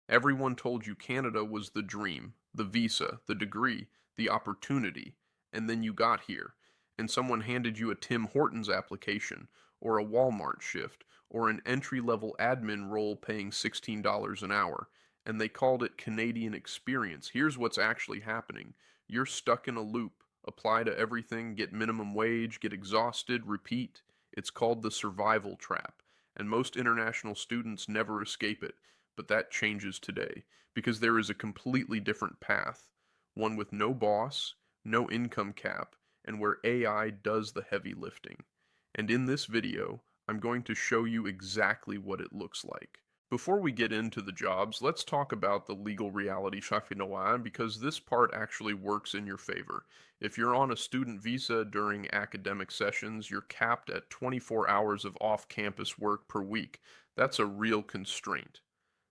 Everyone told you Canada was the dream, the visa, the degree, the opportunity, and then you got here, and someone handed you a Tim Hortons application, or a Walmart shift, or an entry-level admin role paying $16 an hour, and they called it Canadian experience. Here's what's actually happening. You're stuck in a loop. Apply to everything, get minimum wage, get exhausted, repeat. It's called the survival trap, and most international students never escape it. But that changes today because there is a completely different path, one with no boss, no income cap, and where AI does the heavy lifting. And in this video, I'm going to show you exactly what it looks like. Before we get into the jobs, let's talk about the legal reality because this part actually works in your favor. If you're on a student visa during academic sessions, you're capped at 24 hours of off-campus work per week. That's a real constraint.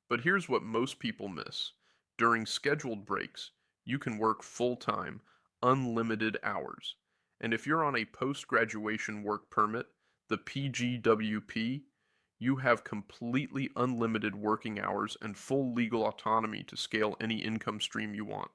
But here's what most people miss. During scheduled breaks, you can work full-time, unlimited hours. And if you're on a post-graduation work permit, the PGWP, you have completely unlimited working hours and full legal autonomy to scale any income stream you want.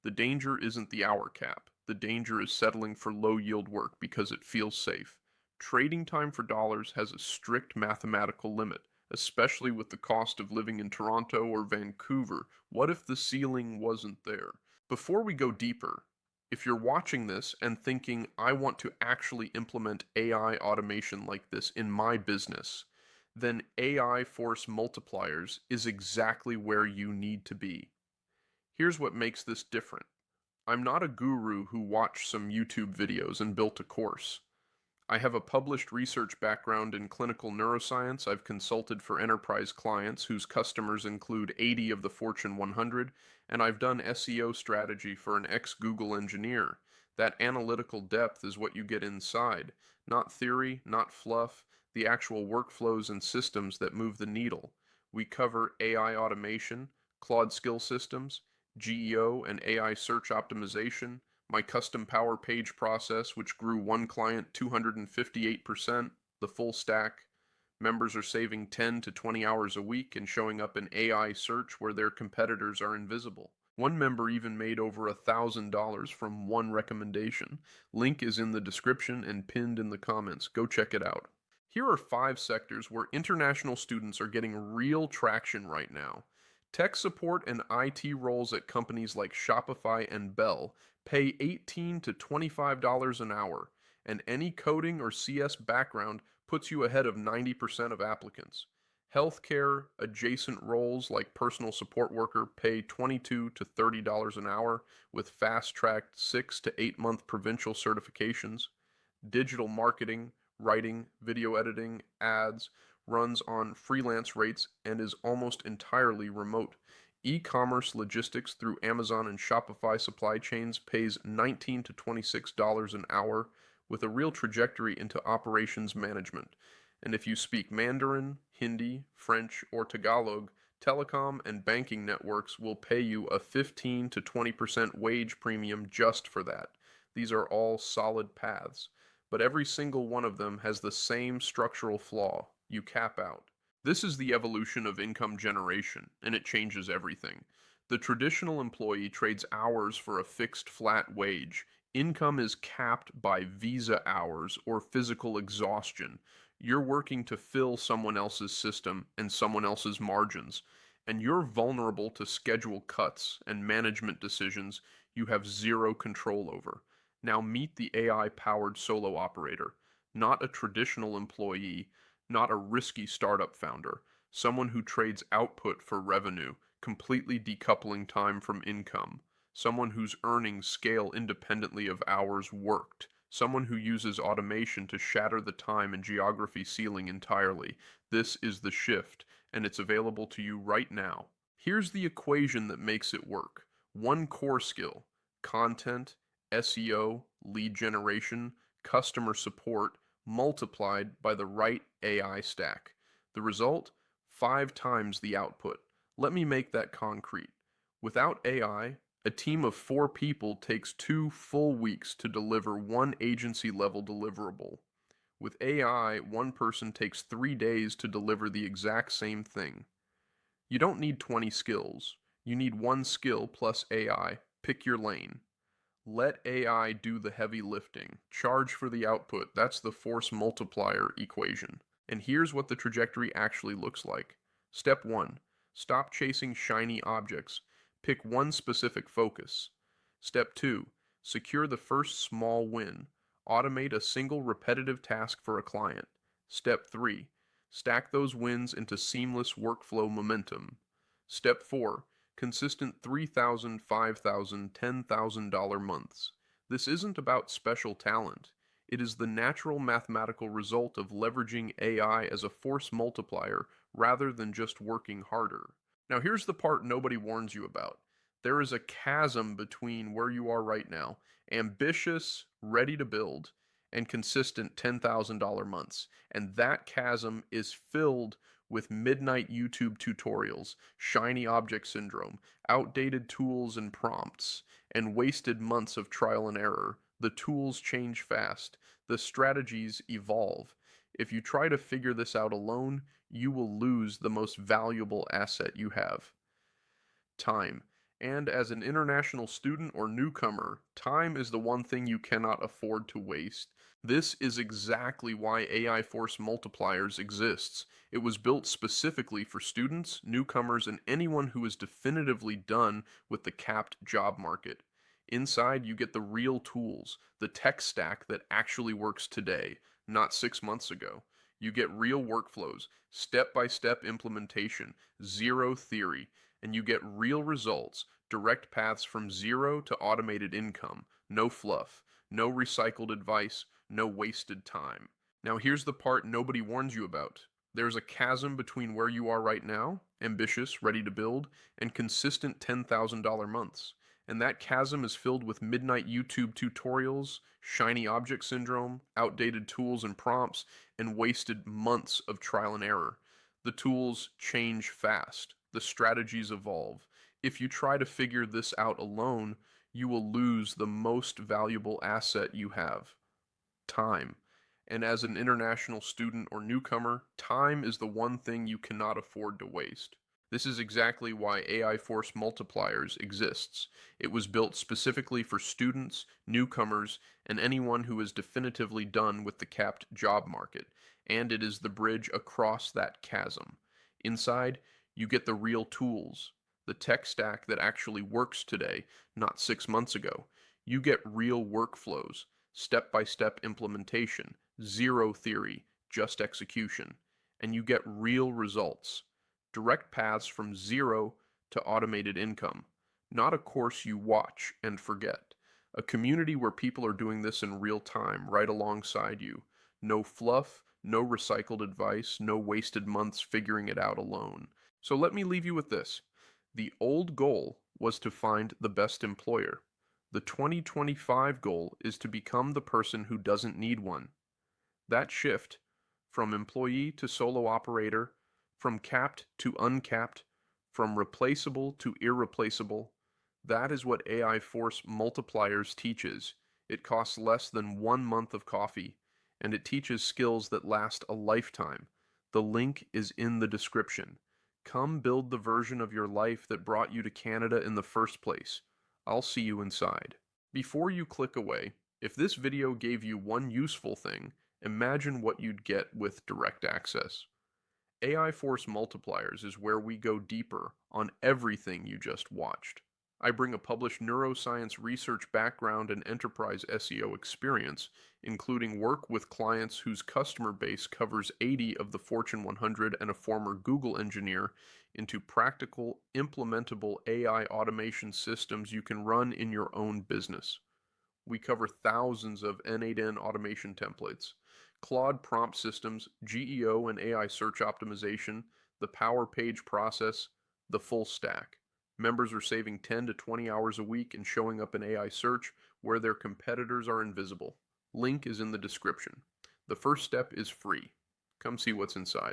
The danger isn't the hour cap. The danger is settling for low-yield work because it feels safe. Trading time for dollars has a strict mathematical limit, especially with the cost of living in Toronto or Vancouver. What if the ceiling wasn't there? Before we go deeper, if you're watching this and thinking, I want to actually implement AI automation like this in my business, then AI Force Multipliers is exactly where you need to be. Here's what makes this different. I'm not a guru who watched some YouTube videos and built a course. I have a published research background in clinical neuroscience. I've consulted for enterprise clients whose customers include 80 of the Fortune 100, and I've done SEO strategy for an ex-Google engineer. That analytical depth is what you get inside, not theory, not fluff, the actual workflows and systems that move the needle. We cover AI automation, Claude skill systems, GEO and AI search optimization, my custom Power Page process, which grew one client 258%, the full stack. Members are saving 10 to 20 hours a week and showing up in AI search where their competitors are invisible. One member even made over $1,000 from one recommendation. Link is in the description and pinned in the comments. Go check it out. Here are 5 sectors where international students are getting real traction right now. Tech support and IT roles at companies like Shopify and Bell pay $18 to $25 an hour, and any coding or CS background puts you ahead of 90% of applicants. Healthcare adjacent roles like personal support worker pay $22 to $30 an hour with fast-tracked 6 to 8 month provincial certifications. Digital marketing, writing, video editing, ads, runs on freelance rates and is almost entirely remote. E-commerce logistics through Amazon and Shopify supply chains pays $19 to $26 an hour with a real trajectory into operations management. And if you speak Mandarin, Hindi, French, or Tagalog, telecom and banking networks will pay you a 15 to 20% wage premium just for that. These are all solid paths, but every single one of them has the same structural flaw. You cap out. This is the evolution of income generation, and it changes everything. The traditional employee trades hours for a fixed flat wage. Income is capped by visa hours or physical exhaustion. You're working to fill someone else's system and someone else's margins, and you're vulnerable to schedule cuts and management decisions you have zero control over. Now meet the AI-powered solo operator, not a traditional employee, not a risky startup founder, someone who trades output for revenue, completely decoupling time from income, someone whose earnings scale independently of hours worked, someone who uses automation to shatter the time and geography ceiling entirely. This is the shift, and it's available to you right now. Here's the equation that makes it work. One core skill, content, SEO, lead generation, customer support, multiplied by the right AI stack. The result? 5 times the output. Let me make that concrete. Without AI, a team of 4 people takes 2 full weeks to deliver one agency-level deliverable. With AI, one person takes 3 days to deliver the exact same thing. You don't need 20 skills. You need one skill plus AI. Pick your lane. Let AI do the heavy lifting. Charge for the output. That's the force multiplier equation. And here's what the trajectory actually looks like. Step 1. Stop chasing shiny objects. Pick one specific focus. Step 2. Secure the first small win. Automate a single repetitive task for a client. Step 3. Stack those wins into seamless workflow momentum. Step 4. Consistent $3,000, $5,000, $10,000 months. This isn't about special talent. It is the natural mathematical result of leveraging AI as a force multiplier rather than just working harder. Now, here's the part nobody warns you about. There is a chasm between where you are right now, ambitious, ready to build, and consistent $10,000 months. And that chasm is filled with midnight YouTube tutorials, shiny object syndrome, outdated tools and prompts, and wasted months of trial and error. The tools change fast. The strategies evolve. If you try to figure this out alone, you will lose the most valuable asset you have: time. And as an international student or newcomer, time is the one thing you cannot afford to waste. This is exactly why AI Force Multipliers exists. It was built specifically for students, newcomers, and anyone who is definitively done with the capped job market. Inside, you get the real tools, the tech stack that actually works today, not 6 months ago. You get real workflows, step-by-step implementation, zero theory, and you get real results, direct paths from zero to automated income, no fluff, no recycled advice, no wasted time. Now here's the part nobody warns you about. There's a chasm between where you are right now, ambitious, ready to build, and consistent $10,000 months. And that chasm is filled with midnight YouTube tutorials, shiny object syndrome, outdated tools and prompts, and wasted months of trial and error. The tools change fast. The strategies evolve. If you try to figure this out alone, you will lose the most valuable asset you have: time. And as an international student or newcomer, time is the one thing you cannot afford to waste. This is exactly why AI Force Multipliers exists. It was built specifically for students, newcomers, and anyone who is definitively done with the capped job market, and it is the bridge across that chasm. Inside, you get the real tools, the tech stack that actually works today, not 6 months ago. You get real workflows, step-by-step implementation, zero theory, just execution. And you get real results, direct paths from zero to automated income. Not a course you watch and forget. A community where people are doing this in real time, right alongside you. No fluff, no recycled advice, no wasted months figuring it out alone. So let me leave you with this. The old goal was to find the best employer. The 2025 goal is to become the person who doesn't need one. That shift from employee to solo operator, from capped to uncapped, from replaceable to irreplaceable, that is what AI Force Multipliers teaches. It costs less than 1 month of coffee, and it teaches skills that last a lifetime. The link is in the description. Come build the version of your life that brought you to Canada in the first place. I'll see you inside. Before you click away, if this video gave you one useful thing, imagine what you'd get with direct access. AI Force Multipliers is where we go deeper on everything you just watched. I bring a published neuroscience research background and enterprise SEO experience, including work with clients whose customer base covers 80 of the Fortune 100 and a former Google engineer, into practical, implementable AI automation systems you can run in your own business. We cover thousands of N8N automation templates, Claude prompt systems, GEO and AI search optimization, the Power Page process, the full stack. Members are saving 10 to 20 hours a week and showing up in AI search where their competitors are invisible. Link is in the description. The first step is free. Come see what's inside.